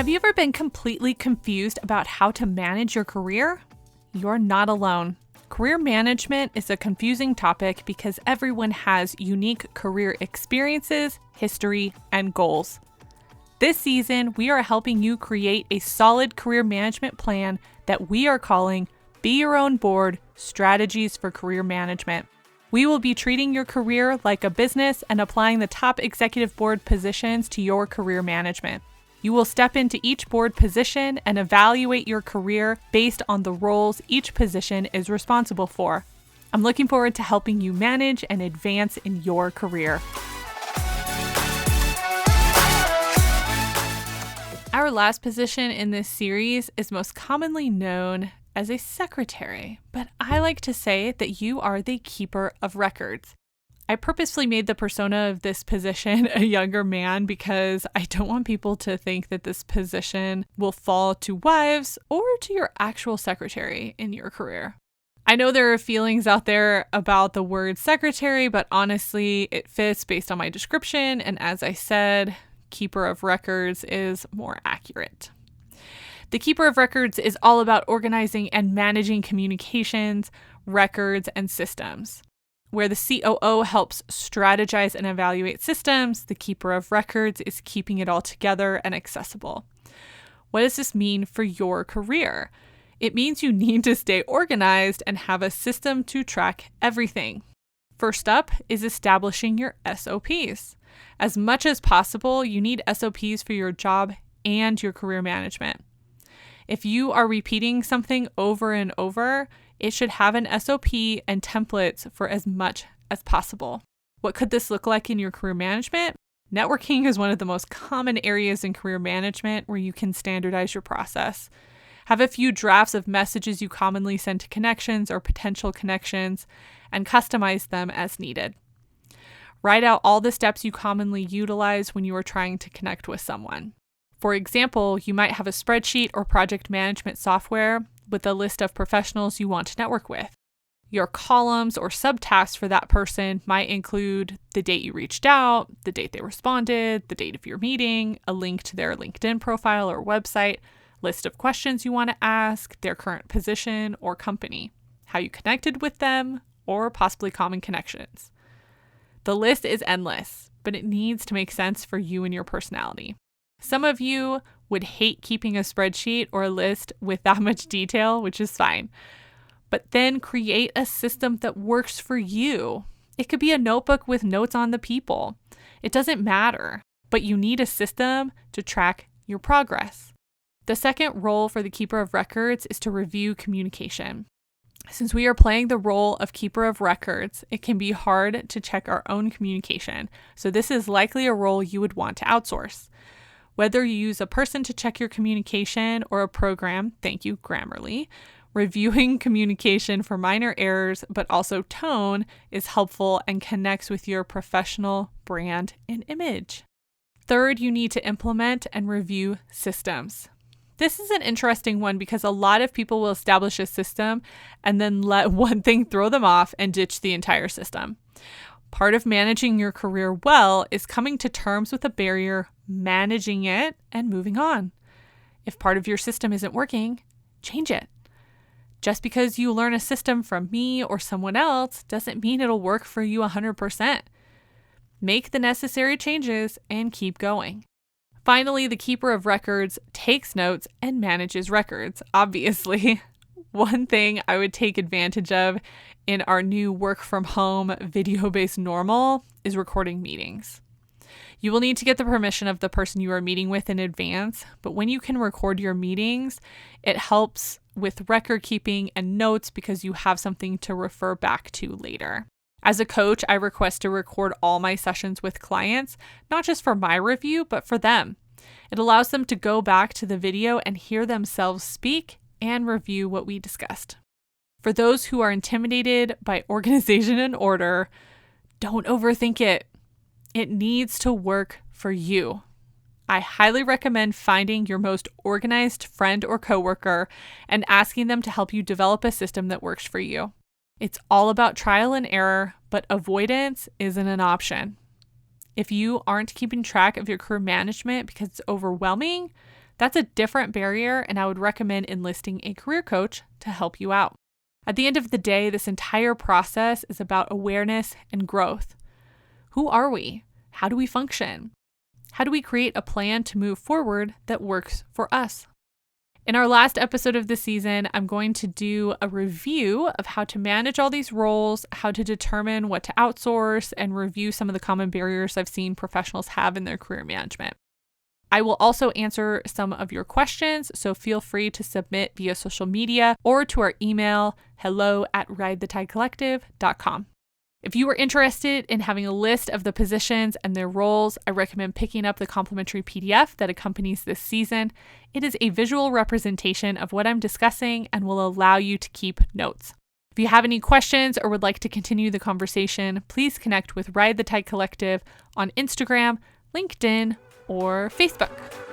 Have you ever been completely confused about how to manage your career? You're not alone. Career management is a confusing topic because everyone has unique career experiences, history, and goals. This season, we are helping you create a solid career management plan that we are calling Be Your Own Board: Strategies for Career Management. We will be treating your career like a business and applying the top executive board positions to your career management. You will step into each board position and evaluate your career based on the roles each position is responsible for. I'm looking forward to helping you manage and advance in your career. Our last position in this series is most commonly known as a secretary, but I like to say that you are the keeper of records. I purposefully made the persona of this position a younger man because I don't want people to think that this position will fall to wives or to your actual secretary in your career. I know there are feelings out there about the word secretary, but honestly, it fits based on my description, and as I said, keeper of records is more accurate. The keeper of records is all about organizing and managing communications, records, and systems. Where the COO helps strategize and evaluate systems, the keeper of records is keeping it all together and accessible. What does this mean for your career? It means you need to stay organized and have a system to track everything. First up is establishing your SOPs. As much as possible, you need SOPs for your job and your career management. If you are repeating something over and over, it should have an SOP and templates for as much as possible. What could this look like in your career management? Networking is one of the most common areas in career management where you can standardize your process. Have a few drafts of messages you commonly send to connections or potential connections and customize them as needed. Write out all the steps you commonly utilize when you are trying to connect with someone. For example, you might have a spreadsheet or project management software with a list of professionals you want to network with. Your columns or subtasks for that person might include the date you reached out, the date they responded, the date of your meeting, a link to their LinkedIn profile or website, list of questions you want to ask, their current position or company, how you connected with them, or possibly common connections. The list is endless, but it needs to make sense for you and your personality. Some of you would hate keeping a spreadsheet or a list with that much detail, which is fine. But then create a system that works for you. It could be a notebook with notes on the people. It doesn't matter, but you need a system to track your progress. The second role for the keeper of records is to review communication. Since we are playing the role of keeper of records, it can be hard to check our own communication. So this is likely a role you would want to outsource. Whether you use a person to check your communication or a program, thank you, Grammarly, reviewing communication for minor errors, but also tone is helpful and connects with your professional brand and image. Third, you need to implement and review systems. This is an interesting one because a lot of people will establish a system and then let one thing throw them off and ditch the entire system. Part of managing your career well is coming to terms with a barrier, managing it, and moving on. If part of your system isn't working, change it. Just because you learn a system from me or someone else doesn't mean it'll work for you 100%. Make the necessary changes and keep going. Finally, the keeper of records takes notes and manages records, obviously. One thing I would take advantage of in our new work from home video-based normal is recording meetings. You will need to get the permission of the person you are meeting with in advance, but when you can record your meetings, it helps with record keeping and notes because you have something to refer back to later. As a coach, I request to record all my sessions with clients, not just for my review, but for them. It allows them to go back to the video and hear themselves speak and review what we discussed. For those who are intimidated by organization and order, don't overthink it. It needs to work for you. I highly recommend finding your most organized friend or coworker and asking them to help you develop a system that works for you. It's all about trial and error, but avoidance isn't an option. If you aren't keeping track of your career management because it's overwhelming, That's a different barrier, and I would recommend enlisting a career coach to help you out. At the end of the day, this entire process is about awareness and growth. Who are we? How do we function? How do we create a plan to move forward that works for us? In our last episode of the season, I'm going to do a review of how to manage all these roles, how to determine what to outsource, and review some of the common barriers I've seen professionals have in their career management. I will also answer some of your questions, so feel free to submit via social media or to our email, hello@ridethetidecollective.com. If you are interested in having a list of the positions and their roles, I recommend picking up the complimentary PDF that accompanies this season. It is a visual representation of what I'm discussing and will allow you to keep notes. If you have any questions or would like to continue the conversation, please connect with Ride the Tide Collective on Instagram, LinkedIn, or Facebook.